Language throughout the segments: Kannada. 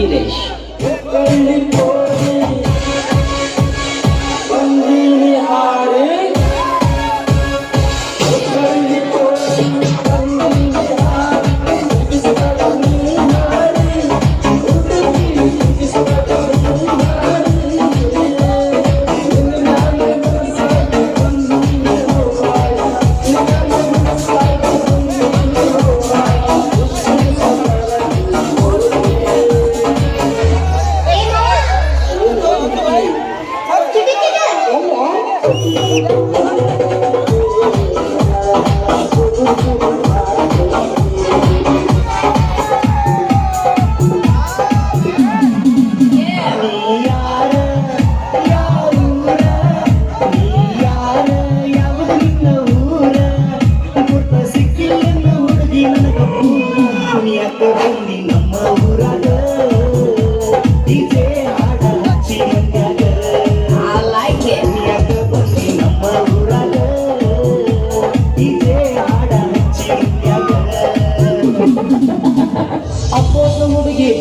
ವೀರೇಶ್.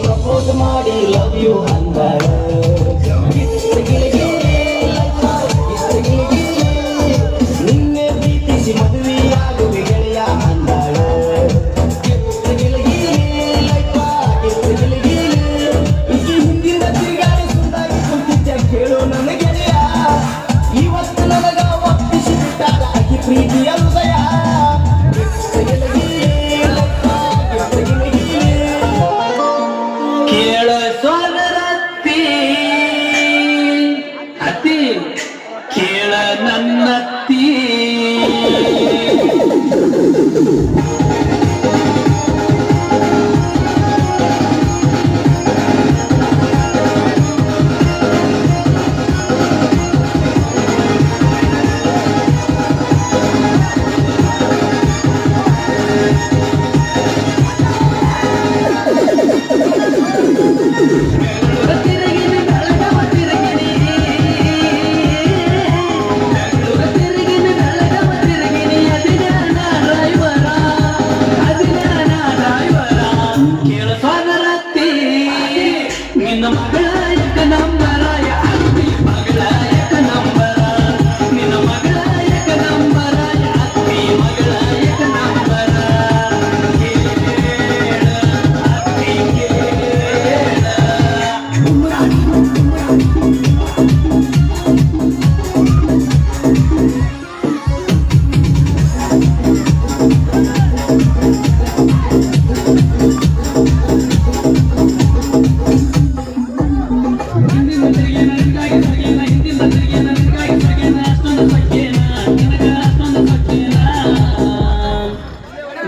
ಪ್ರಪೋಸ್ ಮಾಡಿ ಲವ್ ಯು ಅಂದರ ನಿನ್ನೆ ಪ್ರೀತಿಸಿ ಮದುವೆಯಾಗುವೆ ಗೆಳೆಯ ಅಂದಳ ಈಕೆ ಹಿಂದಿನ ತಿರುಗಾಡಿ ಸುಂದಾಗಿ ಕುಂತಿದ್ದ ಕೇಳು ನನ್ನ ಗೆಳೆಯ ಇವತ್ತು ನನಗ ಒಪ್ಪಿಸಿ ಬಿಟ್ಟಾಗ ಆಕಿ ಪ್ರೀತಿಯ ಹೃದಯ ಕೇಳ ಸೋದರತ್ತಿ ಅತ್ತಿ ಕೇಳ ನನ್ನತ್ತಿ ನಿನ್ನ ಮಗಳ ಯಕ ನಂಬರ ಅತ್ತಿ ಮಗಳ ಯಕ ನಂಬರ ನಿನ್ನ ಮಗಳ ಯಕ ನಂಬರ ಅತ್ತಿ ಮಗಳ ಯಕ ನಂಬರ ಕೇಳ ಅತ್ತಿ ಕೇಳ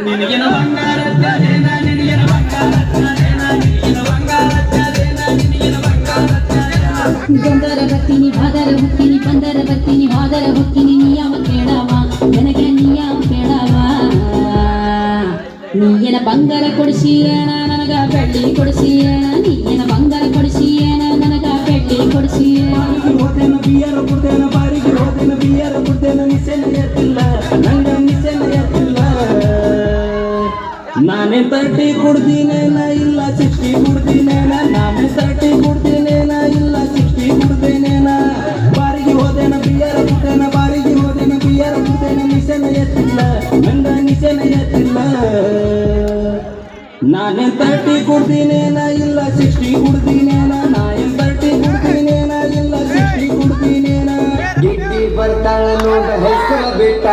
ನಿನಗಿನ ಬಂಗಾರ ತ್ಯಾದೇನ ನಿನಗಿನ ಬಂಗಾರ ತ್ಯಾದೇನ ನಿನಗಿನ ಬಂಗಾರ ತ್ಯಾದೇನ ನಿನಗಿನ ಬಂಗಾರ ತ್ಯಾದೇನ ಗಂಧರ ಬರ್ತೀನಿ ಬಾದರ ಹುತ್ತೀನಿ ಬಂದರ ಬರ್ತೀನಿ ಬಾದರ ಹುತ್ತೀನಿ ನಿಯಮ ಕೇಳವ ನನಗೆ ನಿಯಮ ಕೇಳವ ನೀಯನ ಬಂಗಾರ ಕೊಡಿಸಿಯೇನ ನನಗ ಬೆಳ್ಳಿ ಕೊಡಿಸಿಯೇನ ನೀಯನ ಬಂಗಾರ ಕೊಡಿಸಿಯೇನ ನನಗ ಬೆಳ್ಳಿ ಕೊಡಿಸಿಯೇನ ಹೋದೇನ ಬಿಯರ ಕುಡ್ದೇನ ಬಾರಿಗೆ ಹೋದೇನ ಬಿಯರ ಕುಡ್ದೇನ ನಿಸೆನ ಎತ್ತಿಲ್ಲ ನಂಗ ನಿಸೆನ ಎತ್ತಿಲ್ಲ ನಾನೇ 30 ಕುಡ್ದಿನೇನ ಇಲ್ಲ 60 ಕುಡ್ದಿನೇನ ನಾನೇ 30 ಕುಡ್ದಿನೇನ ಇಲ್ಲ 60 ಕುಡ್ದೇನೇನ ಬಾರಿಗೆ ಹೋದೇನ ಬಿಯರ ಕುಡ್ದೇನ ಬಾರಿಗೆ ಹೋದೇನ ಬಿಯರ ಕುಡ್ದೇನ ನಿಸೆನ ಎತ್ತಿಲ್ಲ ನಂಗ ನಿಸೆನ ಎತ್ತಿಲ್ಲ ನಾನೇ 30 ಕುಡ್ದಿನೇನ ಇಲ್ಲ 60 ಕುಡ್ದಿನೇನ ನಾನೇ 30 ಕುಡ್ದಿನೇನ ಇಲ್ಲ 60 ಕುಡ್ದಿನೇನ ಗಿಡ್ಡಿ ಬರ್ತಾಳ ನೋಡ ಹೆಸರು ಬಿಟ್ಟ